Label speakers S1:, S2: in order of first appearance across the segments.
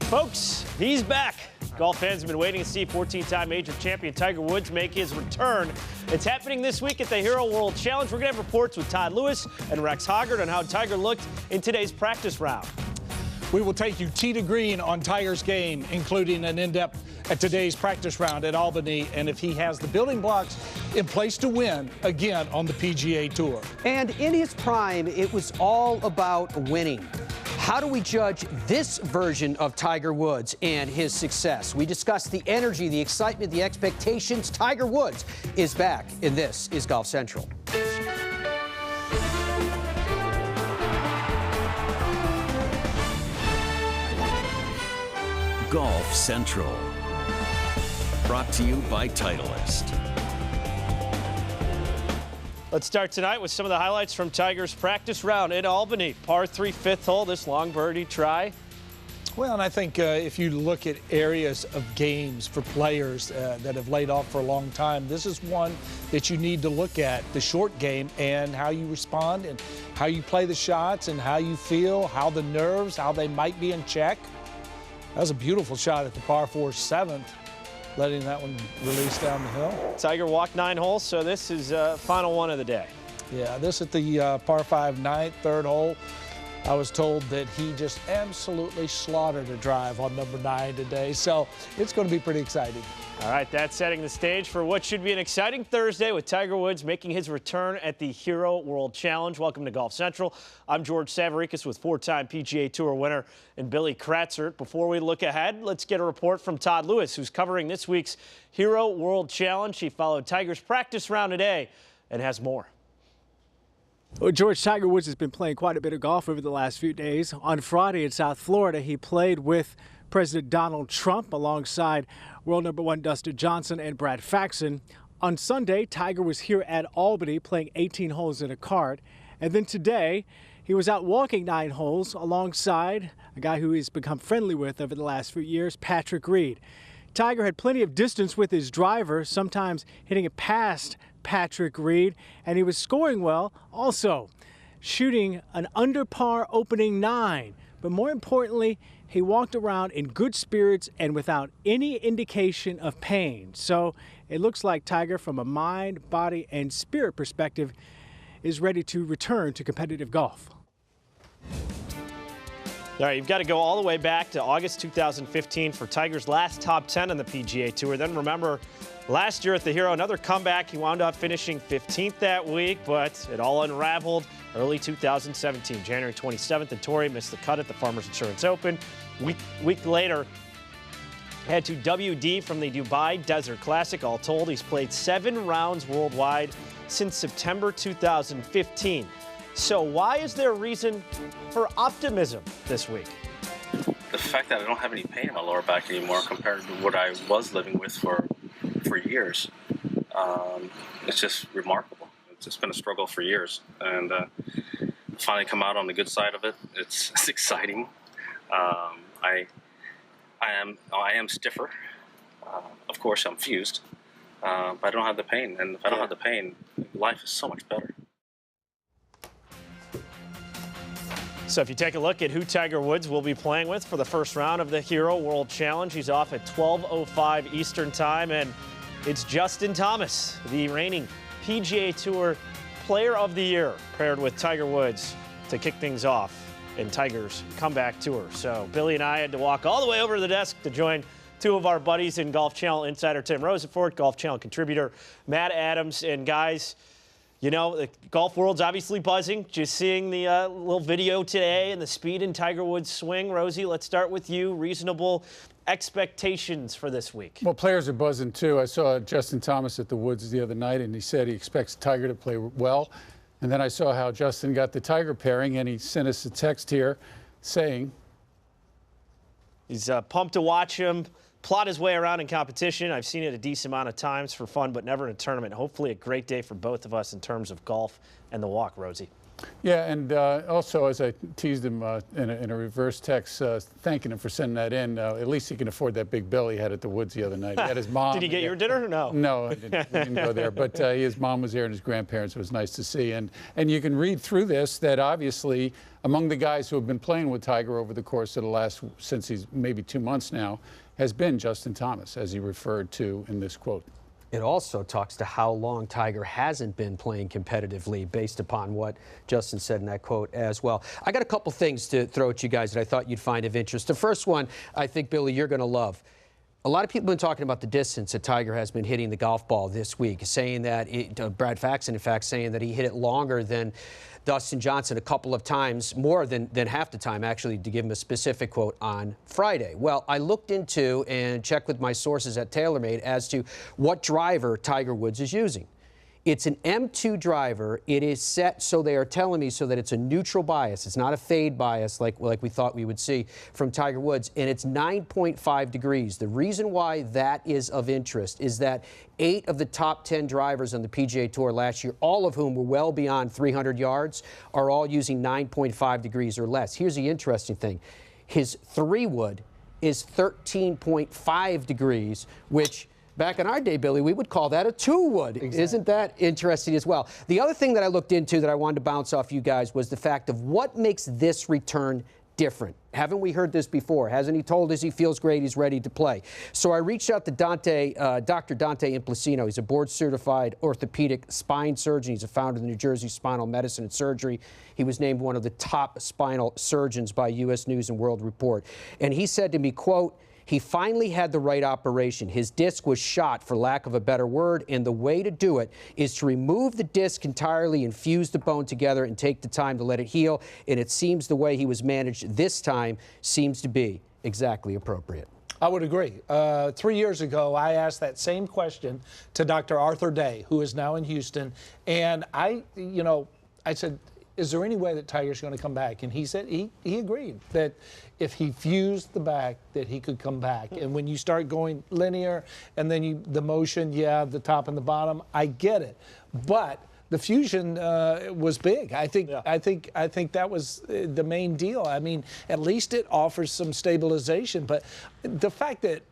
S1: Folks, he's back. Golf fans have been waiting to see 14-time major champion Tiger Woods make his return. It's happening this week at the Hero World Challenge. We're going to have reports with Todd Lewis and Rex Hoggard on how Tiger looked in today's practice round.
S2: We will take you tee to green on Tiger's game, including an in-depth at today's practice round at Albany, and if he has the building blocks in place to win again on the PGA Tour.
S3: And in his prime, it was all about winning. How do we judge this version of Tiger Woods and his success? We discuss the energy, the excitement, the expectations. Tiger Woods is back, and this is Golf Central.
S4: Golf Central. Brought to you by Titleist.
S1: Let's start tonight with some of the highlights from Tiger's practice round in Albany. Par 3 fifth hole, this long birdie try.
S2: Well, and I think if you look at areas of games for players that have laid off for a long time, this is one that you need to look at, the short game and how you respond and how you play the shots and how you feel, how the nerves, how they might be in check. That was a beautiful shot at the par 4 7th, letting that one release down the hill.
S1: Tiger walked 9 holes, so this is final one of the day.
S2: Yeah, this at the par 5 9th, third hole. I was told that he just absolutely slaughtered a drive on number 9 today, so it's going to be pretty exciting.
S1: All right, that's setting the stage for what should be an exciting Thursday with Tiger Woods making his return at the Hero World Challenge. Welcome to Golf Central. I'm George Savaricas with 4-time PGA Tour winner and Billy Kratzert. Before we look ahead, let's get a report from Todd Lewis, who's covering this week's Hero World Challenge. He followed Tiger's practice round today and has more.
S5: Well, George, Tiger Woods has been playing quite a bit of golf over the last few days. On Friday in South Florida, he played with President Donald Trump alongside world number 1 Dustin Johnson and Brad Faxon. On Sunday, Tiger was here at Albany playing 18 holes in a cart. And then today, he was out walking 9 holes alongside a guy who he's become friendly with over the last few years, Patrick Reed. Tiger had plenty of distance with his driver, sometimes hitting it past Patrick Reed, and he was scoring well, also shooting an under par opening 9. But more importantly, he walked around in good spirits and without any indication of pain. So it looks like Tiger, from a mind, body, and spirit perspective, is ready to return to competitive golf.
S1: All right, you've got to go all the way back to August 2015 for Tiger's last top 10 on the PGA Tour. Then remember, last year at the Hero, another comeback. He wound up finishing 15th that week, but it all unraveled early 2017. January 27th, and Torrey missed the cut at the Farmers Insurance Open. Week later, head to WD from the Dubai Desert Classic. All told, he's played 7 rounds worldwide since September 2015. So why is there reason for optimism this week?
S6: The fact that I don't have any pain in my lower back anymore compared to what I was living with for years, it's just remarkable. It's just been a struggle for years, and finally come out on the good side of it. It's exciting. I am stiffer. Of course, I'm fused, but I don't have the pain, and if I don't have the pain, life is so much better.
S1: So if you take a look at who Tiger Woods will be playing with for the first round of the Hero World Challenge, he's off at 12:05 Eastern Time, and it's Justin Thomas, the reigning PGA Tour Player of the Year, paired with Tiger Woods to kick things off in Tiger's comeback tour. So Billy and I had to walk all the way over to the desk to join 2 of our buddies in Golf Channel insider Tim Rosefort, Golf Channel contributor Matt Adams, and guys, you know, the golf world's obviously buzzing. Just seeing the little video today and the speed in Tiger Woods' swing. Rosie, let's start with you. Reasonable expectations for this week?
S7: Well, players are buzzing too. I saw Justin Thomas at the Woods the other night, and he said he expects Tiger to play well. And then I saw how Justin got the Tiger pairing, and he sent us a text here saying
S1: he's pumped to watch him plot his way around in competition. I've seen it a decent amount of times for fun, but never in a tournament. Hopefully a great day for both of us in terms of golf and the walk, Rosie.
S7: Yeah, and also, as I teased him in a reverse text, thanking him for sending that in, at least he can afford that big bill he had at the Woods the other night. He had his mom.
S1: Did he get your dinner or no?
S7: No, we didn't go there. But his mom was there and his grandparents. It was nice to see. And you can read through this that obviously among the guys who have been playing with Tiger over the course of the last, since he's maybe 2 months now, has been Justin Thomas, as he referred to in this quote.
S3: It also talks to how long Tiger hasn't been playing competitively based upon what Justin said in that quote as well. I got a couple things to throw at you guys that I thought you'd find of interest. The first one, I think, Billy, you're going to love. A lot of people have been talking about the distance that Tiger has been hitting the golf ball this week, saying that, Brad Faxon, in fact, saying that he hit it longer than Dustin Johnson a couple of times, more than half the time, actually, to give him a specific quote on Friday. Well, I looked into and checked with my sources at TaylorMade as to what driver Tiger Woods is using. It's an M2 driver. It is set, so they are telling me, so that it's a neutral bias. It's not a fade bias like we thought we would see from Tiger Woods, and it's 9.5 degrees. The reason why that is of interest is that 8 of the top 10 drivers on the PGA Tour last year, all of whom were well beyond 300 yards, are all using 9.5 degrees or less. Here's the interesting thing. His 3-wood is 13.5 degrees, which back in our day, Billy, we would call that a 2-wood. Exactly. Isn't that interesting as well? The other thing that I looked into that I wanted to bounce off you guys was the fact of what makes this return different. Haven't we heard this before? Hasn't he told us he feels great, he's ready to play? So I reached out to Dr. Dante Implacino. He's a board-certified orthopedic spine surgeon. He's a founder of the New Jersey Spinal Medicine and Surgery. He was named one of the top spinal surgeons by U.S. News and World Report. And he said to me, quote, he finally had the right operation. His disc was shot, for lack of a better word, and the way to do it is to remove the disc entirely and fuse the bone together and take the time to let it heal. And it seems the way he was managed this time seems to be exactly appropriate.
S2: I would agree. 3 years ago, I asked that same question to Dr. Arthur Day, who is now in Houston, and I said, is there any way that Tiger's going to come back? And he said he agreed that if he fused the back, that he could come back. And when you start going linear and then the motion, yeah, the top and the bottom, I get it. But the fusion was big. I think that was the main deal. I mean, at least it offers some stabilization. But the fact that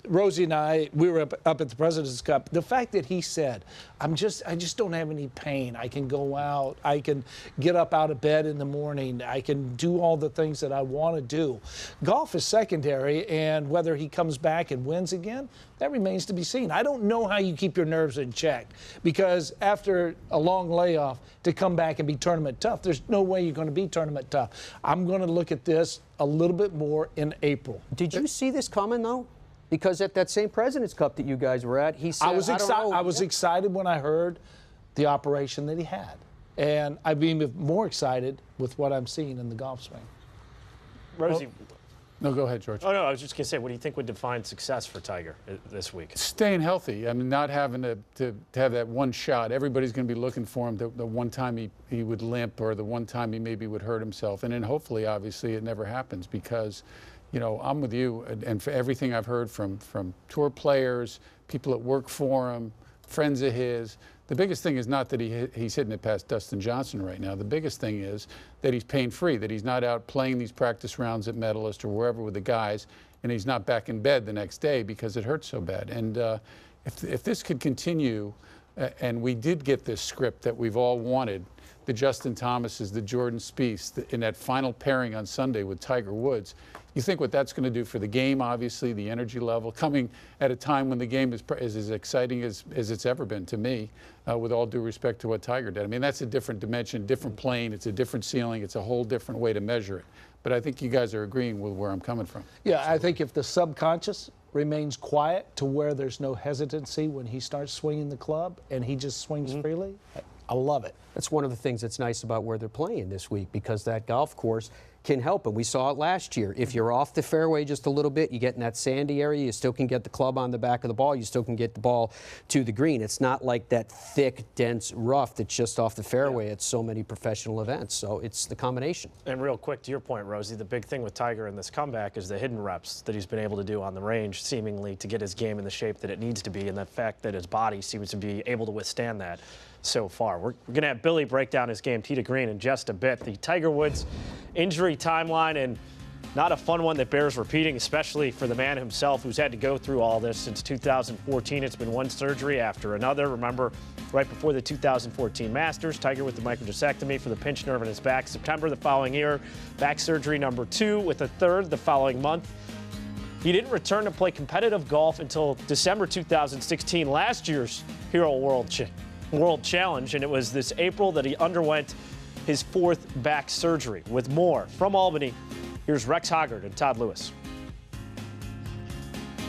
S2: Rosie and I, we were up at the President's Cup. The fact that he said, I just don't have any pain. I can go out. I can get up out of bed in the morning. I can do all the things that I want to do. Golf is secondary, and whether he comes back and wins again, that remains to be seen. I don't know how you keep your nerves in check, because after a long layoff, to come back and be tournament tough, there's no way you're going to be tournament tough. I'm going to look at this a little bit more in April.
S3: Did you see this coming, though? Because at that same President's Cup that you guys were at, he said,
S2: I was excited when I heard the operation that he had. And I'd be even more excited with what I'm seeing in the golf swing.
S1: Rosie.
S7: No, go ahead, George.
S1: Oh, no, I was just going to say, what do you think would define success for Tiger this week?
S7: Staying healthy. I mean, not having to have that one shot. Everybody's going to be looking for him the one time he would limp, or the one time he maybe would hurt himself. And then hopefully, obviously, it never happens, because you know, I'm with you, and for everything I've heard from tour players, people that work for him, friends of his, the biggest thing is not that he's hitting it past Dustin Johnson right now. The biggest thing is that he's pain-free, that he's not out playing these practice rounds at Medalist or wherever with the guys, and he's not back in bed the next day because it hurts so bad. And if this could continue, and we did get this script that we've all wanted, the Justin Thomases, the Jordan Spieths, in that final pairing on Sunday with Tiger Woods, you think what that's going to do for the game, obviously, the energy level, coming at a time when the game is as exciting as it's ever been to me, with all due respect to what Tiger did. I mean, that's a different dimension, different plane, it's a different ceiling, it's a whole different way to measure it. But I think you guys are agreeing with where I'm coming from.
S2: Yeah, I think if the subconscious remains quiet to where there's no hesitancy when he starts swinging the club and he just swings freely, I love it.
S3: That's one of the things that's nice about where they're playing this week, because that golf course can help. And we saw it last year. If you're off the fairway just a little bit, you get in that sandy area, you still can get the club on the back of the ball, you still can get the ball to the green. It's not like that thick, dense rough that's just off the fairway at so many professional events. So it's the combination.
S1: And real quick, to your point, Rosie, the big thing with Tiger in this comeback is the hidden reps that he's been able to do on the range, seemingly to get his game in the shape that it needs to be, and the fact that his body seems to be able to withstand that. so far. We're going to have Billy break down his game, tee to green, in just a bit. The Tiger Woods injury timeline, and not a fun one that bears repeating, especially for the man himself who's had to go through all this since 2014. It's been one surgery after another. Remember, right before the 2014 Masters, Tiger with the microdiscectomy for the pinched nerve in his back. September the following year, back surgery number 2 with a third the following month. He didn't return to play competitive golf until December 2016, last year's Hero World Challenge, and it was this April that he underwent his 4th back surgery. With more from Albany, here's Rex Hoggard and Todd Lewis.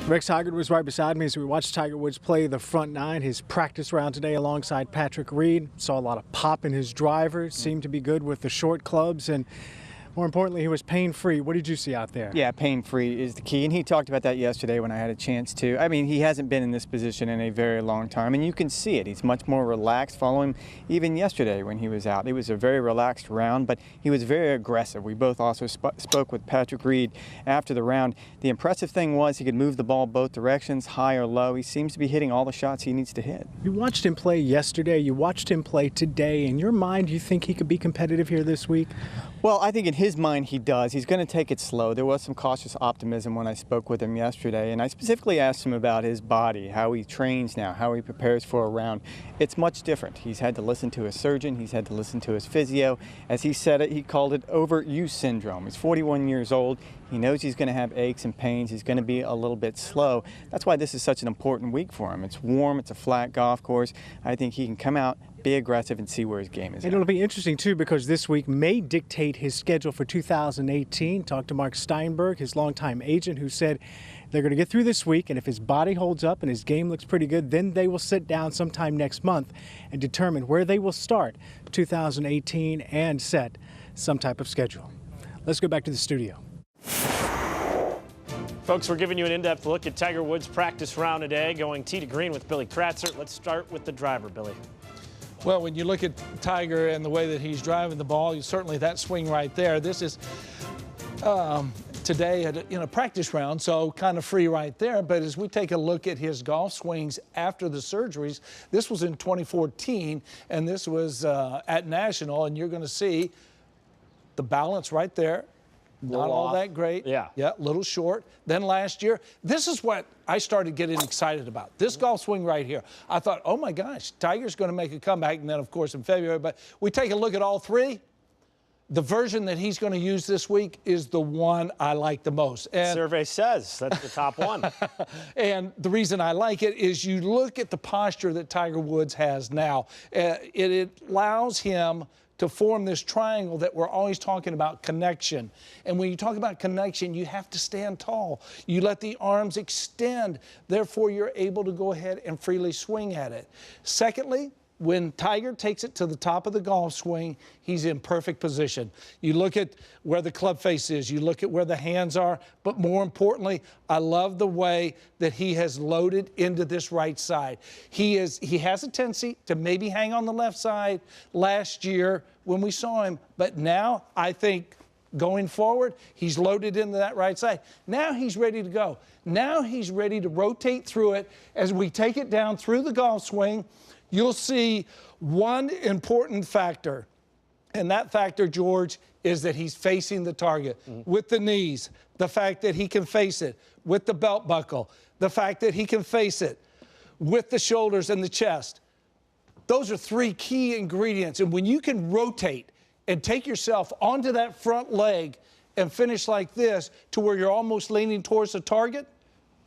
S5: Rex Hoggard was right beside me as we watched Tiger Woods play the front 9, his practice round today alongside Patrick Reed. Saw a lot of pop in his driver, seemed to be good with the short clubs, and more importantly, he was pain-free. What did you see out there?
S8: Yeah, pain-free is the key, and he talked about that yesterday when I had a chance to. I mean, he hasn't been in this position in a very long time, and you can see it. He's much more relaxed. Follow him even yesterday when he was out. It was a very relaxed round, but he was very aggressive. We both also spoke with Patrick Reed after the round. The impressive thing was he could move the ball both directions, high or low. He seems to be hitting all the shots he needs to hit.
S5: You watched him play yesterday. You watched him play today. In your mind, you think he could be competitive here this week?
S8: Well, I think in his mind he does. He's going to take it slow. There was some cautious optimism when I spoke with him yesterday, and I specifically asked him about his body, how he trains now, how he prepares for a round. It's much different. He's had to listen to his surgeon. He's had to listen to his physio. As he said it, he called it overuse syndrome. He's 41 years old. He knows he's going to have aches and pains. He's going to be a little bit slow. That's why this is such an important week for him. It's warm. It's a flat golf course. I think he can come out, be aggressive, and see where his game is at.
S5: And it'll be interesting, too, because this week may dictate his schedule for 2018. Talked to Mark Steinberg, his longtime agent, who said they're going to get through this week, and if his body holds up and his game looks pretty good, then they will sit down sometime next month and determine where they will start 2018 and set some type of schedule. Let's go back to the studio.
S1: Folks, we're giving you an in-depth look at Tiger Woods' practice round today, going tee to green with Billy Kratzer. Let's start with the driver, Billy.
S2: Well, when you look at Tiger and the way that he's driving the ball, certainly that swing right there. This is today in a practice round, so kind of free right there. But as we take a look at his golf swings after the surgeries, this was in 2014, and this was at National, and you're going to see the balance right there. Not all that great. Yeah, a little short. Then last year, this is what I started getting excited about. This golf swing right here. I thought, oh my gosh, Tiger's going to make a comeback. And then, of course, in February. But we take a look at all three. The version that he's going to use this week is the one I like the most. And
S1: survey says that's the top one.
S2: And the reason I like it is you look at the posture that Tiger Woods has now. It allows him to form this triangle that we're always talking about, connection. And when you talk about connection, you have to stand tall. You let the arms extend. Therefore, you're able to go ahead and freely swing at it. Secondly, when Tiger takes it to the top of the golf swing, he's in perfect position. You look at where the club face is, you look at where the hands are, but more importantly, I love the way that he has loaded into this right side. He has a tendency to maybe hang on the left side last year when we saw him, but now I think going forward, he's loaded into that right side. Now he's ready to go. Now he's ready to rotate through it as we take it down through the golf swing. You'll see one important factor, and that factor, George, is that he's facing the target with the knees, the fact that he can face it with the belt buckle, the fact that he can face it with the shoulders and the chest. Those are three key ingredients, and when you can rotate and take yourself onto that front leg and finish like this to where you're almost leaning towards the target,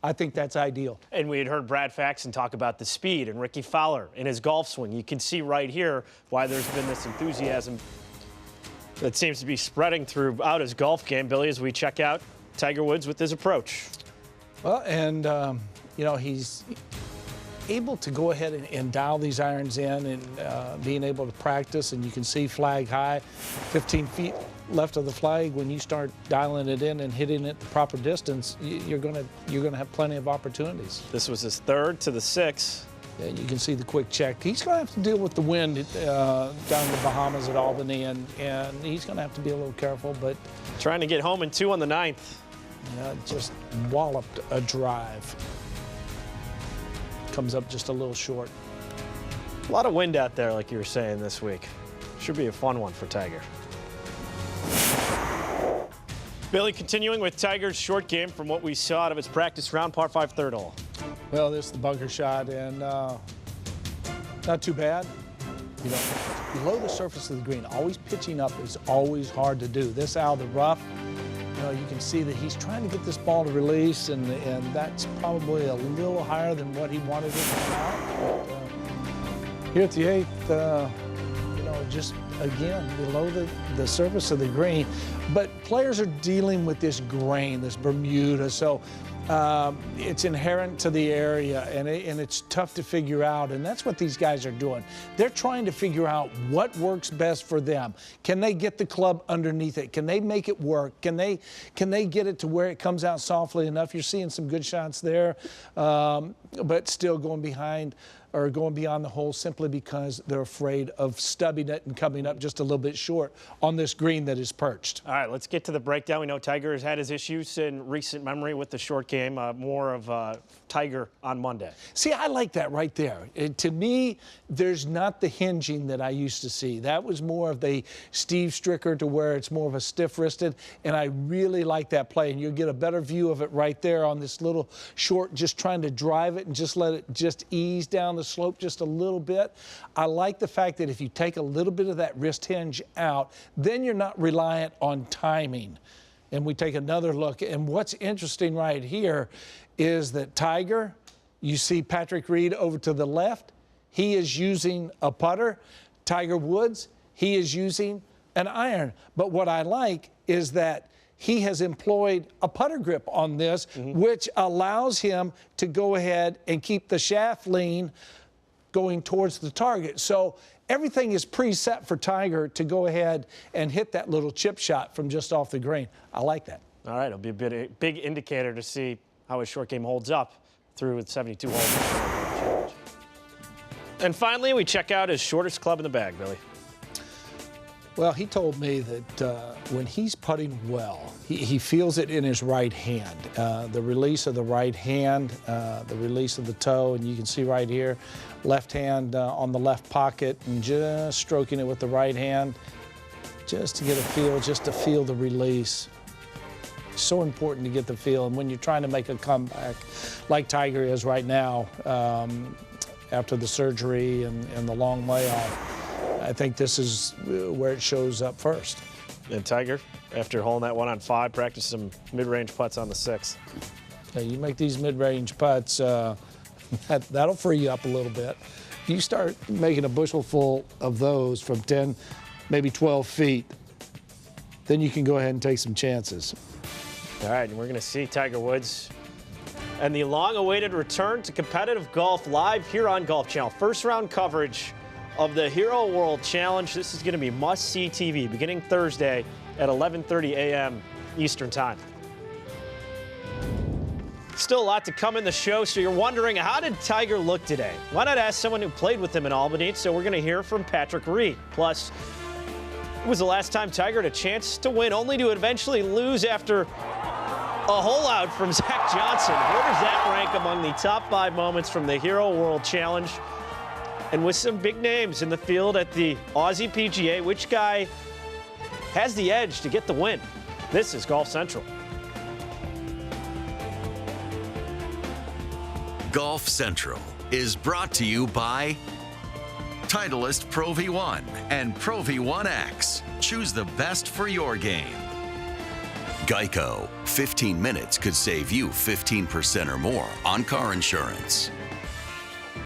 S2: I think that's ideal.
S1: And we had heard Brad Faxon talk about the speed and Ricky Fowler in his golf swing. You can see right here why there's been this enthusiasm that seems to be spreading throughout his golf game, Billy, as we check out Tiger Woods with his approach.
S2: Well, and, you know, he's able to go ahead and dial these irons in and being able to practice, and you can see flag high, 15 feet left of the flag. When you start dialing it in and hitting it the proper distance, you're gonna have plenty of opportunities.
S1: This was his third to the 6.
S2: And you can see the quick check. He's going to have to deal with the wind down in the Bahamas at Albany, and he's going to have to be a little careful. But
S1: trying to get home in 2 on the 9th.
S2: Just walloped a drive. Comes up just a little short.
S1: A lot of wind out there, like you were saying this week. Should be a fun one for Tiger. Billy, continuing with Tiger's short game from what we saw out of his practice round, par 5 third hole.
S2: Well, this is the bunker shot, and not too bad. You know, below the surface of the green, always pitching up is always hard to do. This out of the rough, you know, you can see that he's trying to get this ball to release, and that's probably a little higher than what he wanted it to come out. But, here at the 8th, you know, just again below the surface of the green. But players are dealing with this grain, this Bermuda, so it's inherent to the area, and it's tough to figure out, and that's what these guys are doing. They're trying to figure out what works best for them. Can they get the club underneath it? Can they make it work? Can they get it to where it comes out softly enough? You're seeing some good shots there, but still going behind or going beyond the hole simply because they're afraid of stubbing it and coming up just a little bit short on this green that is perched.
S1: All right, let's get to the breakdown. We know Tiger has had his issues in recent memory with the short game. More of Tiger on Monday.
S2: See, I like that right there. To me, there's not the hinging that I used to see. That was more of the Steve Stricker to where it's more of a stiff-wristed, and I really like that play. And you'll get a better view of it right there on this little short, just trying to drive it and just let it just ease down the slope just a little bit. I like the fact that if you take a little bit of that wrist hinge out, then you're not reliant on timing. And we take another look, and what's interesting right here is that Tiger, you see Patrick Reed over to the left, he is using a putter. Tiger Woods, he is using an iron. But what I like is that he has employed a putter grip on this, which allows him to go ahead and keep the shaft lean going towards the target. So everything is preset for Tiger to go ahead and hit that little chip shot from just off the green. I like that.
S1: All right, it'll be a big indicator to see how his short game holds up through 72 holes. And finally, we check out his shortest club in the bag, Billy.
S2: Well, he told me that when he's putting well, he feels it in his right hand. The release of the right hand, the release of the toe, and you can see right here, left hand on the left pocket, and just stroking it with the right hand, just to get a feel, just to feel the release. So important to get the feel, and when you're trying to make a comeback like Tiger is right now, after the surgery and the long layoff, I think this is where it shows up first.
S1: And Tiger, after holding that one on 5, practiced some mid-range putts on the 6th.
S2: Yeah, you make these mid-range putts, that'll free you up a little bit. If you start making a bushel full of those from 10, maybe 12 feet, then you can go ahead and take some chances.
S1: All right, and we're going to see Tiger Woods and the long-awaited return to competitive golf live here on Golf Channel. First round coverage of the Hero World Challenge. This is going to be must-see TV beginning Thursday at 11:30 a.m. Eastern Time. Still a lot to come in the show, so you're wondering, how did Tiger look today? Why not ask someone who played with him in Albany? So we're going to hear from Patrick Reed. Plus, it was the last time Tiger had a chance to win, only to eventually lose after a hole out from Zach Johnson. Where does that rank among the top 5 moments from the Hero World Challenge? And with some big names in the field at the Aussie PGA, which guy has the edge to get the win? This is Golf Central.
S4: Golf Central is brought to you by Titleist Pro V1 and Pro V1X. Choose the best for your game. Geico. 15 minutes could save you 15% or more on car insurance.